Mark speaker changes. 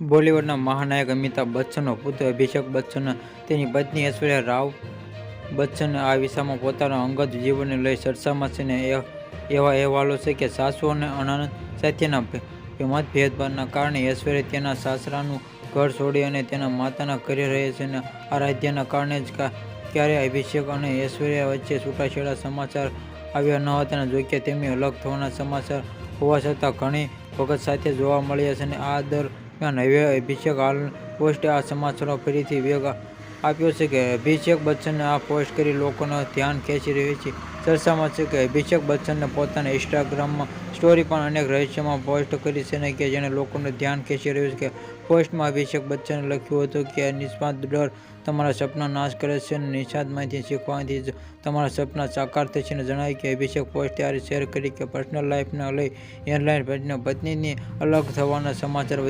Speaker 1: બોલિવૂડના મહાનાયક અમિતાભ બચ્ચનનો પુત્ર અભિષેક બચ્ચન તેની પત્ની ઐશ્વર્યા રાવ બચ્ચન આ વિષયમાં પોતાના અંગત જીવનને લઈ ચર્ચામાં છે. એવા અહેવાલો છે કે સાસુ અને નણંદ સાથેના મતભેદના કારણે ઐશ્વર્યા તેના સાસરાનું ઘર છોડી અને તેના માતાના ઘરે રહે છે. આરાધ્યાના કારણે જ ક્યારેય અભિષેક અને ઐશ્વર્યા વચ્ચે છૂટાછેડા સમાચાર આવ્યા ન હતા. જોકે તેમની અલગ થવાના સમાચાર હોવા છતાં ઘણી વખત સાથે જોવા મળ્યા છે. આ દરમિયાન હવે અભિષેક હાલની પોસ્ટે આ સમાચારનો ફરીથી વેગ આપ્યો છે. અભિષેક બચ્ચને આ પોસ્ટ કરી લોકોનું ધ્યાન ખેંચી રહ્યું છે. ચર્ચામાં છે કે અભિષેક બચ્ચને પોતાના ઇન્સ્ટાગ્રામ સ્ટોરી પર અનેક રહસ્યમય પોસ્ટ કરી છે કે જેને લોકોનું ધ્યાન ખેંચી રહ્યું છે. પોસ્ટમાં અભિષેક બચ્ચને લખ્યું હતું કે નિસ્વાર્થ ડર તમારા સપના નાશ કરે છે અને નિષાદમાંથી શીખવાથી જ તમારા સપના સાકાર થશે. જણાવ્યું કે અભિષેક પોસ્ટે શેર કરી કે પર્સનલ લાઈફને લઈ એરલાઇન પત્નીની અલગ થવાના સમાચાર